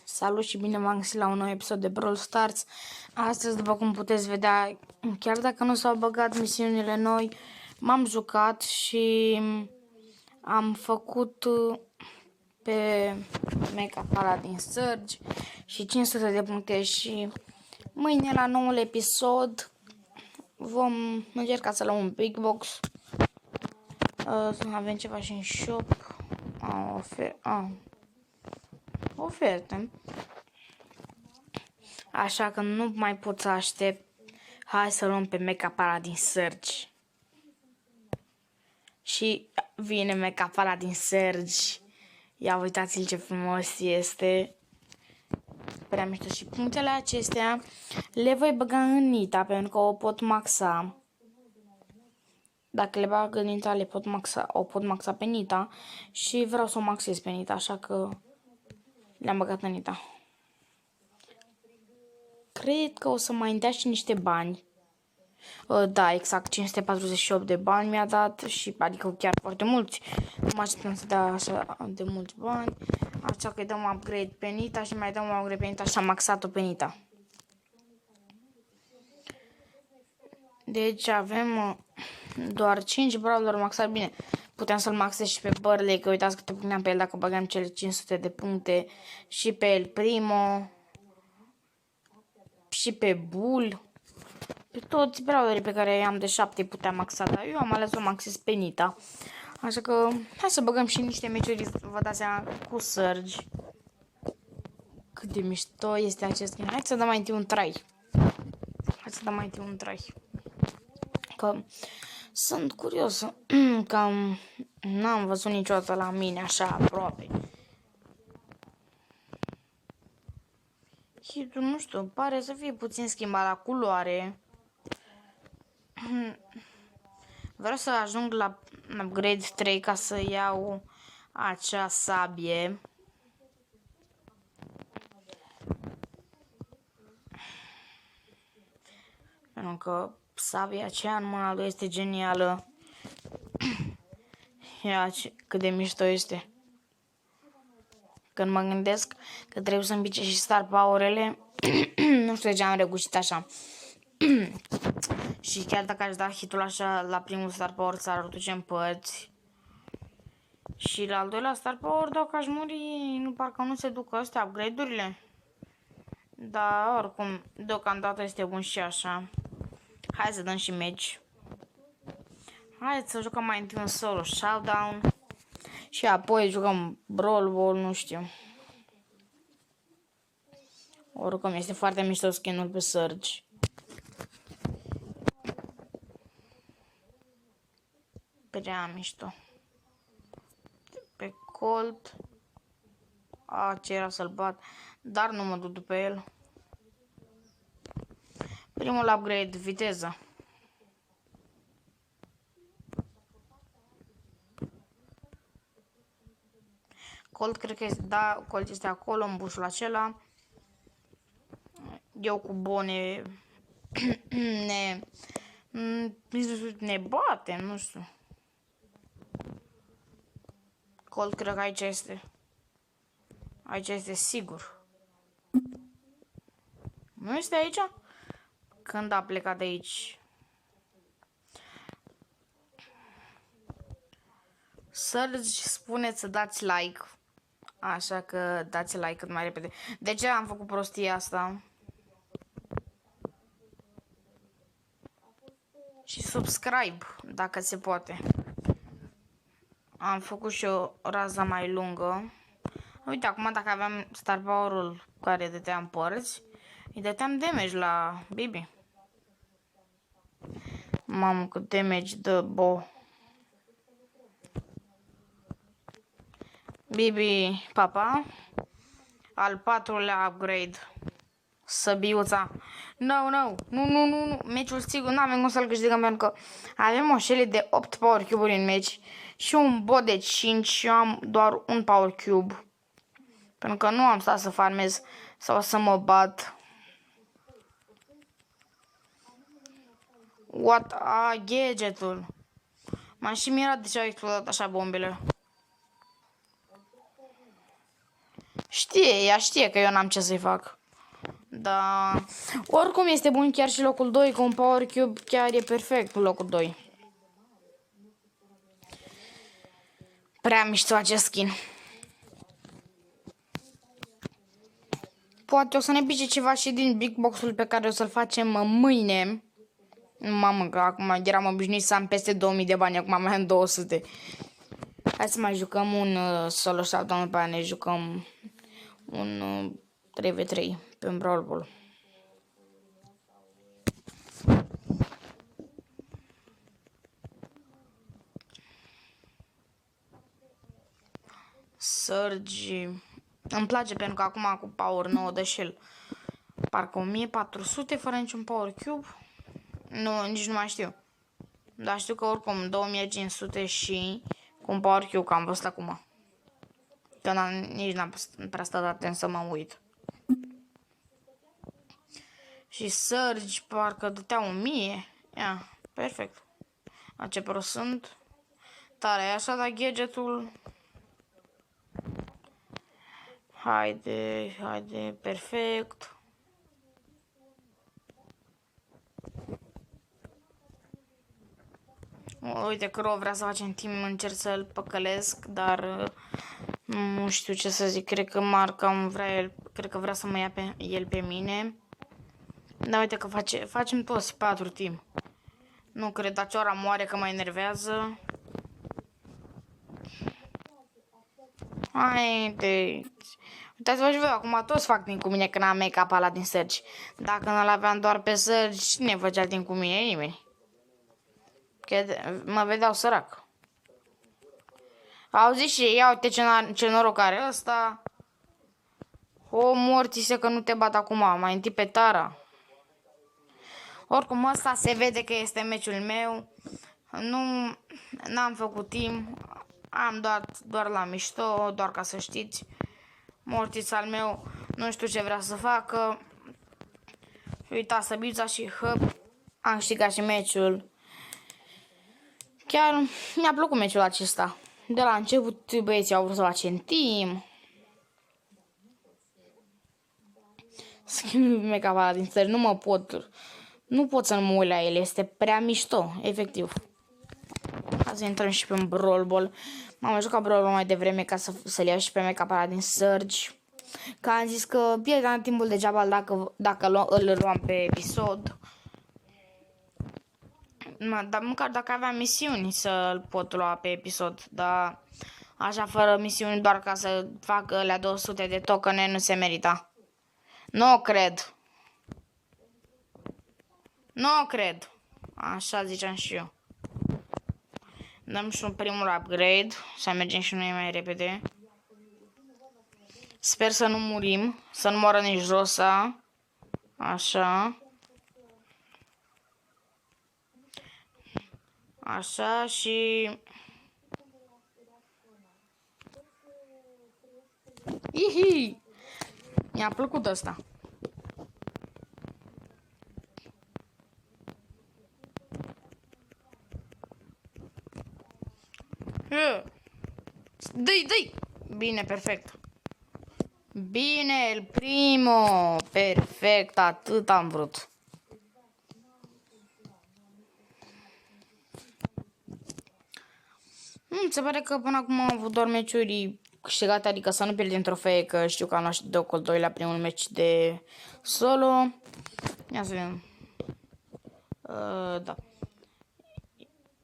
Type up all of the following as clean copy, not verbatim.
Salut și bine v-am găsit la un nou episod de Brawl Stars. Astăzi, după cum puteți vedea, chiar dacă nu s-au băgat misiunile noi, m-am jucat și am făcut pe Mecha Paladin Surge și 500 de puncte și mâine la noul episod vom încerca să luăm un Big Box. Avem ceva și în shop. Oferte. Așa că nu mai pot să aștept. Hai să luăm pe Mecha Paladin Surge. Și vine Mecha Paladin Surge. Ia uitați-l ce frumos este. Prea mișto. Și punctele acestea le voi băga în Nita pentru că o pot maxa. Dacă le bag în Nita, o pot maxa pe Nita. Și vreau să o maxez pe Nita, așa că le-am băgat în Nita. Cred că o să mai dea și niște bani. Da, exact, 548 de bani mi-a dat și adică chiar foarte mulți. Nu mă așteptam să dea așa de mulți bani. Așa că îi dăm upgrade pe Nita și mai dăm un upgrade pe Nita și am maxat-o pe Nita. Deci avem doar 5 brawler maxat. Bine, puteam să-l maxez și pe Burley, că uitați câte puneam pe el dacă băgam cele 500 de puncte. Și pe El Primo. Și pe Bull. Pe toți brawlerii pe care i-am de 7 puteam maxa, dar eu am ales să o maxez pe Nita. Așa că hai să băgăm și niște meciuri, vă dați seama, cu Surge. Cât de mișto este acest skin. Hai să dăm mai întâi un try. Că sunt curios, că n-am văzut niciodată la mine așa aproape. Și nu știu, pare să fie puțin schimbat la culoare. Vreau să ajung la upgrade 3 ca să iau acea sabie. Pentru că sabia aceea în mâna lui este genială. Ia cât de mișto este. Când mă gândesc că trebuie să îmbice și star power-ele, nu știu de ce am reușit așa. Și chiar dacă aș da hitul așa la primul star power, s-ar duce în părți. Și la al doilea star power, dacă aș muri, nu parcă nu se ducă astea upgrade-urile. Dar oricum, deocamdată este bun și așa. Hai să dăm și match. Hai să jucăm mai întâi un solo showdown. Și apoi jucăm Brawl Ball, nu știu. Oricum este foarte mișto skin-ul pe Surge. Prea mișto. Pe Colt. Ce era să-l bat. Dar nu mă duc după el. Primul upgrade, viteză. Colt cred că este, da, Colt este acolo în bușul acela. Eu cu Bone ne bate, nu știu. Colt cred că aici este. Aici este sigur. Nu este aici? Când a plecat de aici? Surge spune să dați like. Așa că dați like cât mai repede. De ce am făcut prostia asta? Și subscribe, dacă se poate. Am făcut și o rază mai lungă. Uite, acum dacă aveam star power-ul care dăteam părți, îi dăteam damage la Bibi. Mamă, cât damage dă Bo. Bibi, papa. Al 4-lea upgrade. Săbiuța. Nu. Meciul sigur n-avem cum să-l câștigăm pentru că avem o șele de 8 power cube-uri în meci și un bot de 5 și eu am doar un power cube. Pentru că nu am stat să farmez sau să mă bat. What? Gadgetul. M-am și mirat de ce au explodat așa bombele. Ea știe că eu n-am ce să-i fac. Da. Oricum este bun chiar și locul 2, cu un Power Cube chiar e perfect locul 2. Prea mișto acest skin. Poate o să ne pice ceva și din Big Box-ul pe care o să-l facem mâine. Mamă, că acum eram obișnuit să am peste 2000 de bani, acum mai am 200. Hai să mai jucăm un solo showdown, după aia ne jucăm un 3v3 pe un Brawl Ball. Surge. Îmi place pentru că acum cu Power 9 de Shell. Parcă 1400 fără niciun Power Cube. Nu, nici nu mai știu. Dar știu că oricum 2500 și cu un Power Cube, că am văzut acum. Că nici n-am prea stat atent să mă uit. Și Surge parcă dătea 1000. Ia, perfect. La ce prost sunt. Tare, așa, dar gadgetul... Haide, perfect. Uite, Crow vrea să facem team, încerc să-l păcălesc, dar nu știu ce să zic. Cred că Marca cred că vrea să mă ia el pe mine. Dar uite că facem toți 4 team. Nu cred, dar Ciora moare că mă enervează. Haide. Uitați-vă și voi, acum toți fac din cu mine când am make-up ala din Surge. Dacă nu-l aveam doar pe Surge, cine făcea din cu mine? Nimeni. Că mă vedeau sărac. Auzi și ia uite ce noroc are ăsta. O, mortise că nu te bat acum, mai întâi pe Tara. Oricum ăsta se vede că este meciul meu. N-am făcut timp. Am doar la mișto, doar ca să știți. Mortis al meu nu știu ce vrea să facă. Uita săbița și hăp. Am câștigat și meciul. Chiar mi-a plăcut meciul acesta. De la început băieții au vrut să facem team. Schimbul make-up ăla din țări, nu pot să nu mă uit la el, este prea mișto, efectiv. Hai să intrăm și pe un Brawl Ball. M-am jucat Brawl Ball mai devreme ca să-l iau și pe make-up ăla din Surge. Că am zis că pierdeam timpul degeaba dacă îl luam pe episod. Dar măcar dacă aveam misiuni să-l pot lua pe episod. Dar așa fără misiuni doar ca să fac alea 200 de tokene nu se merita. Nu cred. Nu cred. Așa ziceam și eu. Dăm și un primul upgrade. Să mergem și noi mai repede. Sper să nu murim. Să nu moară nici Rosa. Așa. Așa și... Ihi! Mi-a plăcut ăsta. Dă-i! Bine, perfect. Bine, el primo. Perfect, atât am vrut. Se pare că până acum am avut doar meciuri câștigate, adică să nu pierdem trofee, că știu că am luat și de ocol 2 la primul meci de solo. Ia să vedem. Da.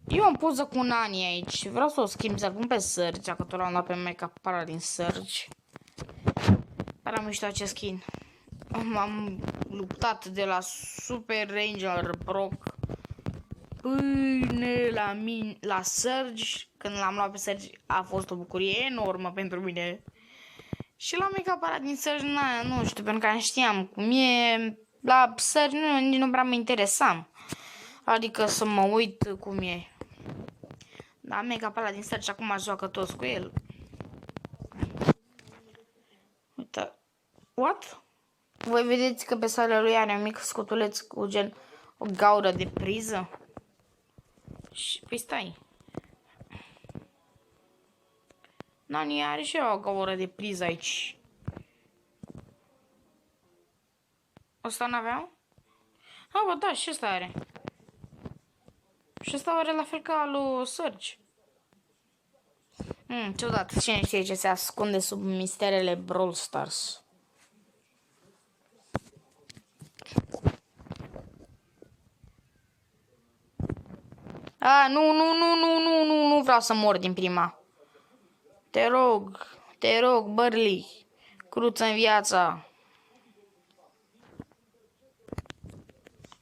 Eu am poză cu Nani aici. Vreau să o schimb, să pun pe Surge, că tot l-am dat pe make-up para din Surge. Pare mișto acest skin. M-am luptat de la Super Ranger Brock până la Surge. Când l-am luat pe Surge a fost o bucurie enormă pentru mine. Și la make-up ăla din Surge, nu știu, pentru că știam cum e. La Surge nici nu prea mă interesam. Adică să mă uit cum e. Dar make-up ăla din Surge acum joacă toți cu el. Uite. What? Voi vedeți că pe sala lui are un mic scutuleț cu gen o gaură de priză? Și păi stai. Nani are și eu o oră de priză aici. Ăsta n-avea? Ah, bă, da, și ăsta are. Și ăsta are la fel ca lui Serge. Ciudat. Cine știe ce se ascunde sub misterele Brawl Stars? Nu vreau să mor din prima. Te rog, Burley. Cruță în viața.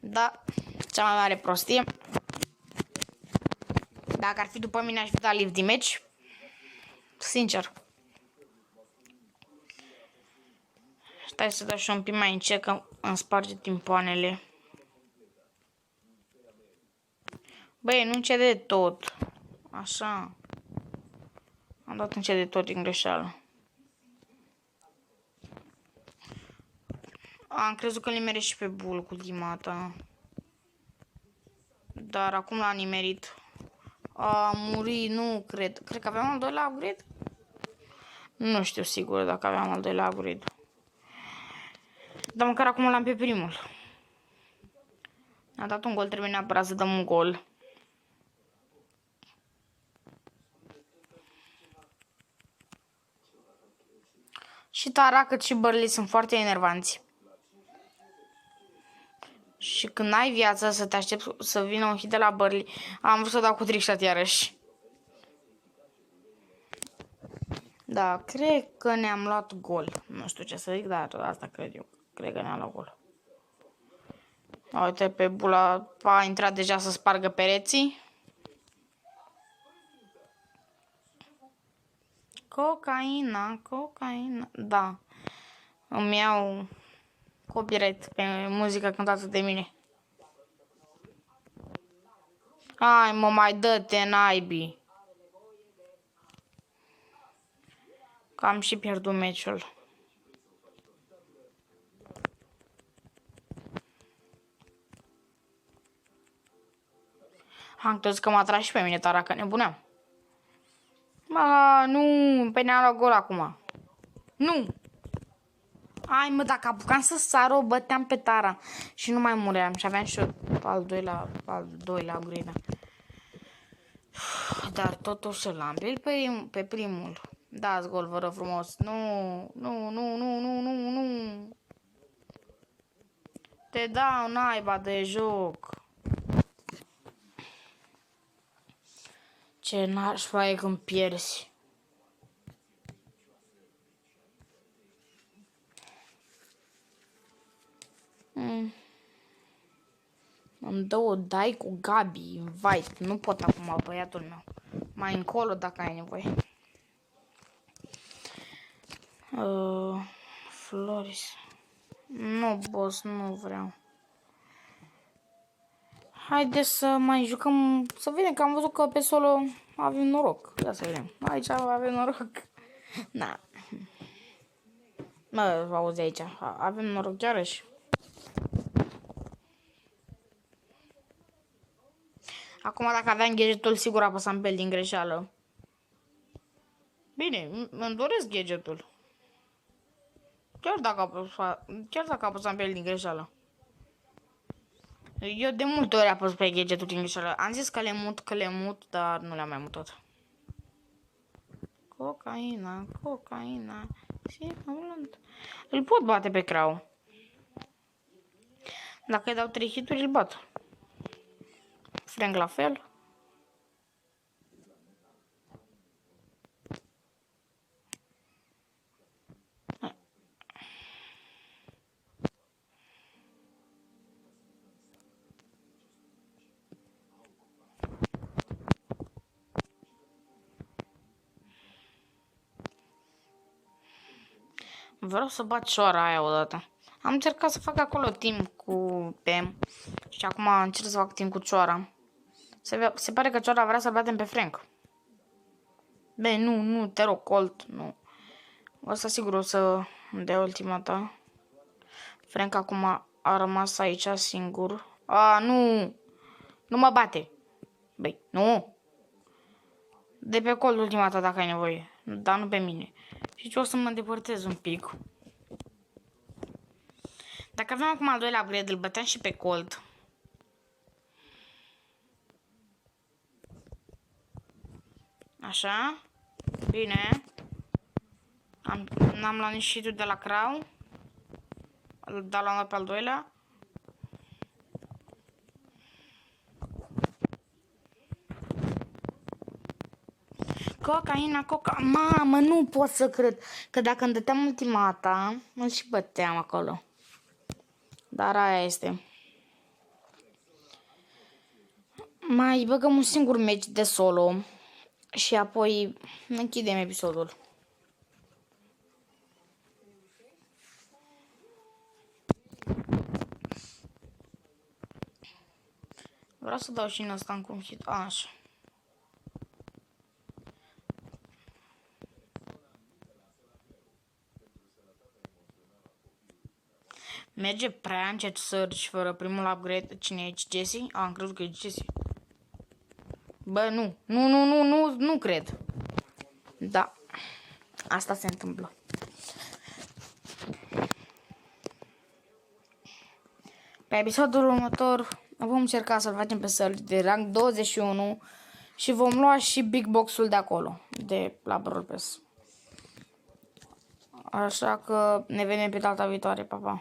Da, cea mai mare prostie. Dacă ar fi după mine, aș fi dat lift din meci. Sincer. Stai să dau și un pic mai încet, că îmi sparge timpoanele. Băi, nu încet de tot. Așa. Am dat încet de tot din greșeală. Am crezut că îl nimerești și pe Bull cu ultima ta. Dar acum l-a nimerit. A murit, nu cred. Cred că aveam al doilea upgrade? Nu știu sigur dacă aveam al doilea upgrade. Dar măcar acum l-am pe primul. A dat un gol, trebuie neapărat să dăm un gol. Și Tara cât și Burley sunt foarte enervanți. Și când ai viață să te aștepți să vină un hit de la Burley, am vrut să dau cu trickshot iarăși. Da, cred că ne-am luat gol. Nu știu ce să zic, dar asta cred eu. Cred că ne-am luat gol. Uite, pe Bula a intrat deja să spargă pereții. Cocaina. Da. Îmi iau copyright pe muzică cântată de mine. Hai, mă, mai dă-te, naibii. Că am și pierdut meciul. Am crezut că m-a tras și pe mine, Tara, că nebuneam. Nu, pe ne-a luat gol acum. Nu! Hai, mă, dacă apucam să sar, o băteam pe Tara. Și nu mai muream. Și aveam și eu al doilea upgrade. Dar totuși l-am pe primul. Dați gol, vă rog frumos. Nu. Te dau naiba de joc. Ce nașpa e când pierzi. Îmi dă o dai cu Gabi, invite. Nu pot acum, băiatul meu. Mai încolo dacă ai nevoie. Floris. Nu, boss, nu vreau. Haideți să mai jucăm, să vedem, că am văzut că pe solo avem noroc. Ia să vedem. Aici avem noroc. Na. Mă, auzi aici. Avem noroc iarăși. Acum dacă aveam gadgetul, sigur apăsam pe el din greșeală. Bine, îmi doresc gadgetul. Chiar dacă apăsam pe el din greșeală. Eu de multe ori apăs pe gadgetul din greșeală. Am zis că le mut, dar nu le-am mai mutat. Cocaina. Îl pot bate pe Crow. Dacă îi dau 3 hituri, îl bat. Frank la fel. Vreau să bat șoara aia odată. Am încercat să fac acolo timp cu Pam și acum încerc să fac timp cu Cioara. Se pare că Cioara vrea să batem pe Frank. Bine, nu, te rog, Colt, nu. Asta sigur o să îmi dea ultima ta. Frank acum a rămas aici singur. Nu! Nu mă bate! Băi, nu! De pe cold ultima dată dacă ai nevoie. Dar nu pe mine. Și ce o să mă îndepărtez un pic. Dacă avem acum al doilea upgrade, îl băteam și pe cold. Așa. Bine. N-am luat nici shield de la Crow. Dar l-am luat pe al doilea. Cocaina, Mamă, nu pot să cred că dacă îmi dăteam ultimata, îl și băteam acolo. Dar aia este. Mai băgăm un singur meci de solo și apoi închidem episodul. Vreau să dau și în ăsta în confit. Așa. Merge prea încet Surge fără primul upgrade. Cine e aici? Jesse? Am crezut că e Jesse. Bă, nu. Nu cred. Da. Asta se întâmplă. Pe episodul următor vom încerca să-l facem pe Surge de rank 21 și vom lua și Big Box-ul de acolo, de la Brawl Pass. Așa că ne vedem pe data viitoare. Pa, pa!